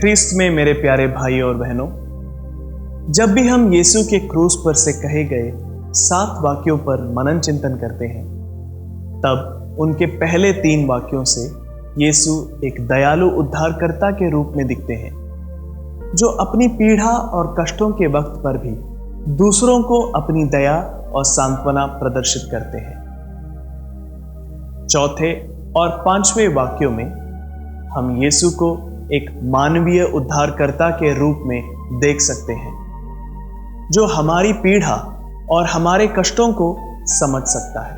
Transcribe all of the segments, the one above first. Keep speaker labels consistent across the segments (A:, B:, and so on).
A: ख्रीस्त में मेरे प्यारे भाई और बहनों, जब भी हम यीशु के क्रूस पर से कहे गए 7 वाक्यों पर मनन चिंतन करते हैं, तब उनके पहले 3 वाक्यों से यीशु एक दयालु उद्धारकर्ता के रूप में दिखते हैं, जो अपनी पीड़ा और कष्टों के वक्त पर भी दूसरों को अपनी दया और सांत्वना प्रदर्शित करते हैं। चौथे और 5वें वाक्यों में हम यीशु को एक मानवीय उद्धारकर्ता के रूप में देख सकते हैं, जो हमारी पीड़ा और हमारे कष्टों को समझ सकता है।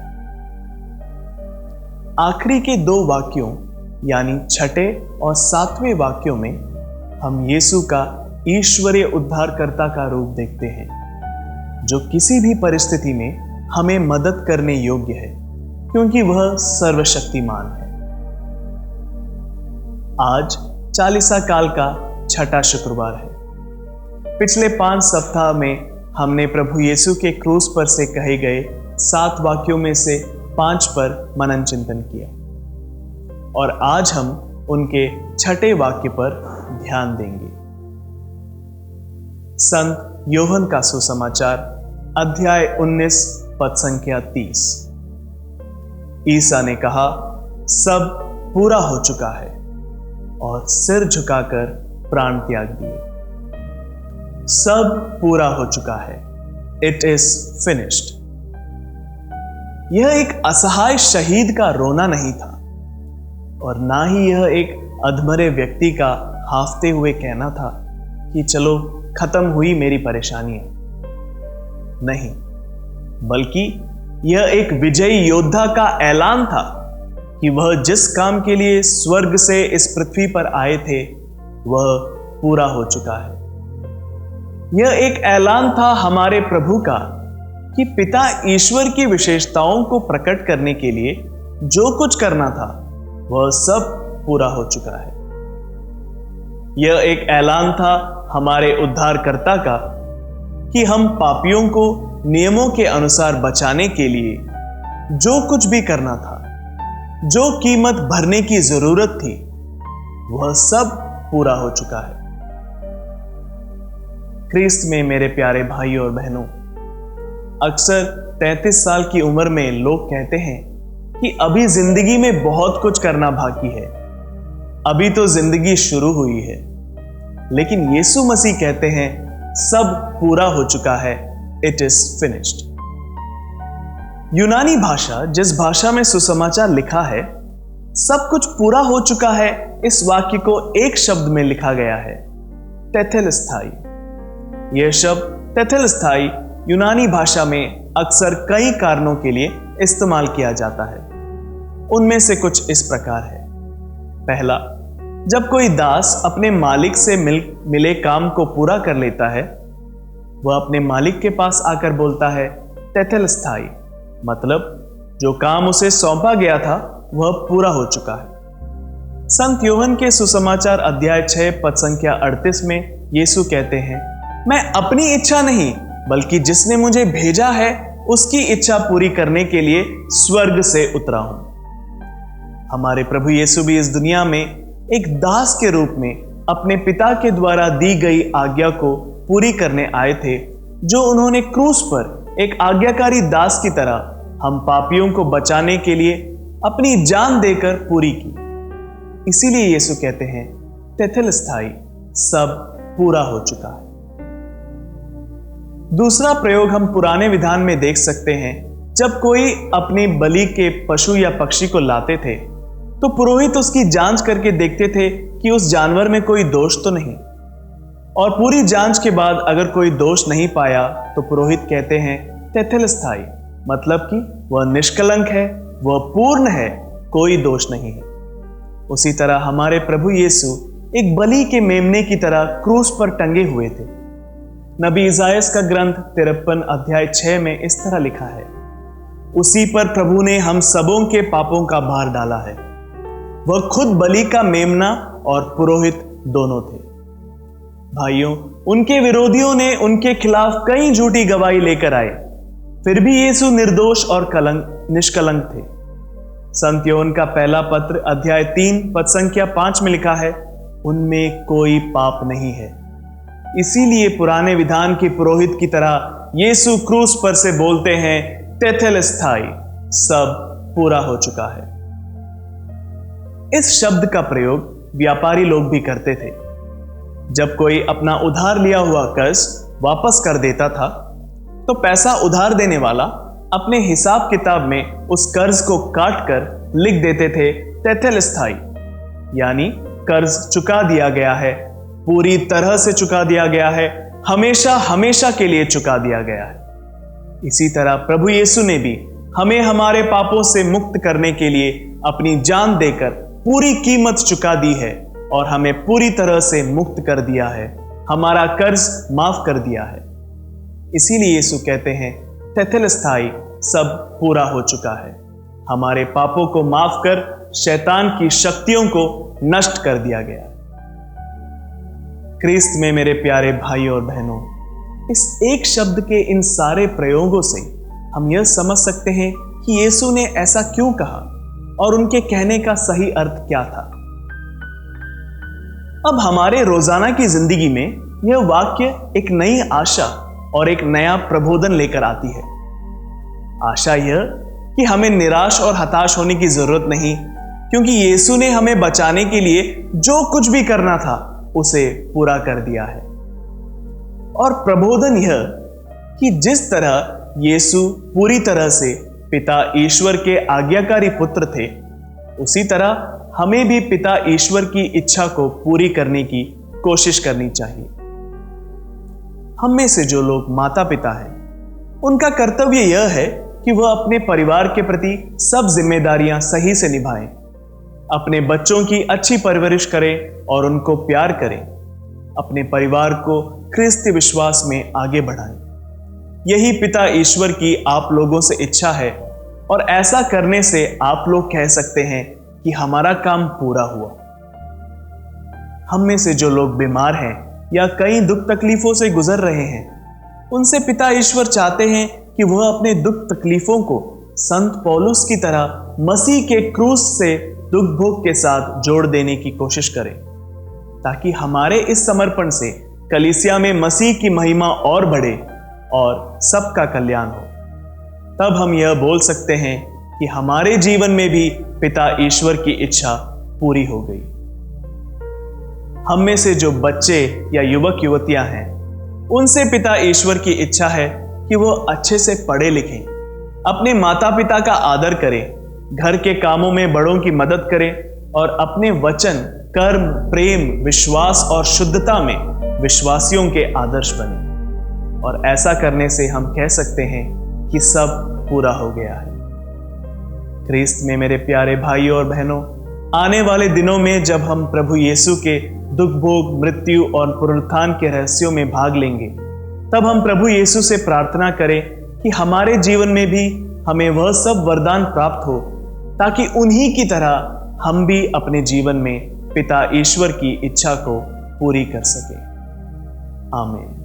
A: आखिरी के 2 वाक्यों यानी छठे और 7वें वाक्यों में हम यीशु का ईश्वरीय उद्धारकर्ता का रूप देखते हैं, जो किसी भी परिस्थिति में हमें मदद करने योग्य है, क्योंकि वह सर्वशक्तिमान है। आज चालीसा काल का छठा शुक्रवार है। पिछले 5 सप्ताह में हमने प्रभु यीशु के क्रूस पर से कहे गए 7 वाक्यों में से 5 पर मनन चिंतन किया, और आज हम उनके छठे वाक्य पर ध्यान देंगे। संत योहन का सुसमाचार अध्याय 19 पद संख्या 30। ईसा ने कहा, सब पूरा हो चुका है, और सिर झुकाकर प्राण त्याग दिए। सब पूरा हो चुका है, इट इज फिनिश्ड। यह एक असहाय शहीद का रोना नहीं था, और ना ही यह एक अधमरे व्यक्ति का हाफते हुए कहना था कि चलो खत्म हुई मेरी परेशानियां। नहीं, बल्कि यह एक विजयी योद्धा का ऐलान था कि वह जिस काम के लिए स्वर्ग से इस पृथ्वी पर आए थे, वह पूरा हो चुका है। यह एक ऐलान था हमारे प्रभु का कि पिता ईश्वर की विशेषताओं को प्रकट करने के लिए जो कुछ करना था, वह सब पूरा हो चुका है। यह एक ऐलान था हमारे उद्धारकर्ता का कि हम पापियों को नियमों के अनुसार बचाने के लिए जो कुछ भी करना था, जो कीमत भरने की जरूरत थी, वह सब पूरा हो चुका है। ख्रीस्त में मेरे प्यारे भाई और बहनों, अक्सर 33 साल की उम्र में लोग कहते हैं कि अभी जिंदगी में बहुत कुछ करना बाकी है, अभी तो जिंदगी शुरू हुई है। लेकिन यीशु मसीह कहते हैं, सब पूरा हो चुका है, इट इज फिनिश्ड। यूनानी भाषा, जिस भाषा में सुसमाचार लिखा है, सब कुछ पूरा हो चुका है, इस वाक्य को एक शब्द में लिखा गया है, तेतेलस्थाई। यह शब्द तेतेलस्थाई यूनानी भाषा में अक्सर कई कारणों के लिए इस्तेमाल किया जाता है। उनमें से कुछ इस प्रकार है। पहला, जब कोई दास अपने मालिक से मिले काम को पूरा कर लेता है, वह अपने मालिक के पास आकर बोलता है, तेतेलस्थाई, मतलब जो काम उसे सौंपा गया था वह पूरा हो चुका है। संत योहन के सुसमाचार अध्याय 6 पद संख्या 38 में यीशु कहते हैं, मैं अपनी इच्छा नहीं बल्कि जिसने मुझे भेजा है उसकी इच्छा पूरी करने के लिए स्वर्ग से उतरा हूं। हमारे प्रभु यीशु भी इस दुनिया में एक दास के रूप में अपने पिता के द्वारा दी गई आज्ञा को पूरी करने आए थे, जो उन्होंने क्रूस पर एक आज्ञाकारी दास की तरह हम पापियों को बचाने के लिए अपनी जान देकर पूरी की। इसीलिए यीशु कहते हैं, तेतेलस्थाई, सब पूरा हो चुका है। दूसरा प्रयोग हम पुराने विधान में देख सकते हैं। जब कोई अपनी बलि के पशु या पक्षी को लाते थे, तो पुरोहित उसकी जांच करके देखते थे कि उस जानवर में कोई दोष तो नहीं, और पूरी जांच के बाद अगर कोई दोष नहीं पाया तो पुरोहित कहते हैं, तेतेलस्थाई, मतलब कि वह निष्कलंक है, वह पूर्ण है, कोई दोष नहीं है। उसी तरह हमारे प्रभु यीशु एक बलि के मेमने की तरह क्रूस पर टंगे हुए थे। नबी इसायास का ग्रंथ 53 अध्याय 6 में इस तरह लिखा है, उसी पर प्रभु ने हम सबों के पापों का भार डाला है। वह खुद बलि का मेमना और पुरोहित दोनों थे। भाइयों, उनके विरोधियों ने उनके खिलाफ कई झूठी गवाही लेकर आए, फिर भी यीशु निर्दोष और निष्कलंक थे। संत योहन का पहला पत्र अध्याय 3 पद संख्या 5 में लिखा है, उनमें कोई पाप नहीं है। इसीलिए पुराने विधान के पुरोहित की तरह यीशु क्रूस पर से बोलते हैं, तेतेलस्थाई, सब पूरा हो चुका है। इस शब्द का प्रयोग व्यापारी लोग भी करते थे। जब कोई अपना उधार लिया हुआ कर्ज वापस कर देता था, तो पैसा उधार देने वाला अपने हिसाब किताब में उस कर्ज को काट कर लिख देते थे, तेतेलस्थाई, यानी कर्ज चुका दिया गया है, पूरी तरह से चुका दिया गया है, हमेशा हमेशा के लिए चुका दिया गया है। इसी तरह प्रभु यीशु ने भी हमें हमारे पापों से मुक्त करने के लिए अपनी जान देकर पूरी कीमत चुका दी है और हमें पूरी तरह से मुक्त कर दिया है, हमारा कर्ज माफ कर दिया है। इसीलिए यीशु कहते हैं, तेतेलस्थाई, सब पूरा हो चुका है। हमारे पापों को माफ कर शैतान की शक्तियों को नष्ट कर दिया गया है। क्रिस्त में मेरे प्यारे भाई और बहनों, इस एक शब्द के इन सारे प्रयोगों से हम यह समझ सकते हैं कि यीशु ने ऐसा क्यों कहा और उनके कहने का सही अर्थ क्या था। अब हमारे रोजाना की जिंदगी में यह वाक्य एक नई आशा और एक नया प्रबोधन लेकर आती है। आशा यह कि हमें निराश और हताश होने की जरूरत नहीं, क्योंकि यीशु ने हमें बचाने के लिए जो कुछ भी करना था उसे पूरा कर दिया है। और प्रबोधन यह कि जिस तरह यीशु पूरी तरह से पिता ईश्वर के आज्ञाकारी पुत्र थे, उसी तरह हमें भी पिता ईश्वर की इच्छा को पूरी करने की कोशिश करनी चाहिए। हम में से जो लोग माता पिता हैं, उनका कर्तव्य यह है कि वह अपने परिवार के प्रति सब जिम्मेदारियां सही से निभाएं, अपने बच्चों की अच्छी परवरिश करें और उनको प्यार करें, अपने परिवार को ख्रिस्ती विश्वास में आगे बढ़ाएं। यही पिता ईश्वर की आप लोगों से इच्छा है और ऐसा करने से आप लोग कह सकते हैं कि हमारा काम पूरा हुआ। हम में से जो लोग बीमार हैं या कई दुख तकलीफों से गुजर रहे हैं, उनसे पिता ईश्वर चाहते हैं कि वह अपने दुख तकलीफों को संत पौलुस की तरह मसीह के क्रूस से दुख भोग के साथ जोड़ देने की कोशिश करें, ताकि हमारे इस समर्पण से कलीसिया में मसीह की महिमा और बढ़े और सबका कल्याण हो। तब हम यह बोल सकते हैं कि हमारे जीवन में भी पिता ईश्वर की इच्छा पूरी हो गई। हम में से जो बच्चे या युवक युवतियां हैं, उनसे पिता ईश्वर की इच्छा है कि वो अच्छे से पढ़े लिखें, अपने माता पिता का आदर करें, घर के कामों में बड़ों की मदद करें और अपने वचन, कर्म, प्रेम, विश्वास और शुद्धता में विश्वासियों के आदर्श बने। और ऐसा करने से हम कह सकते हैं कि सब पूरा हो गया है। क्रिस्त में मेरे प्यारे भाइयों और बहनों, आने वाले दिनों में जब हम प्रभु यीशु के दुख भोग, मृत्यु और पुनरुत्थान के रहस्यों में भाग लेंगे, तब हम प्रभु यीशु से प्रार्थना करें कि हमारे जीवन में भी हमें वह सब वरदान प्राप्त हो, ताकि उन्हीं की तरह हम भी अपने जीवन में पिता ईश्वर की इच्छा को पूरी कर सकें। आमीन।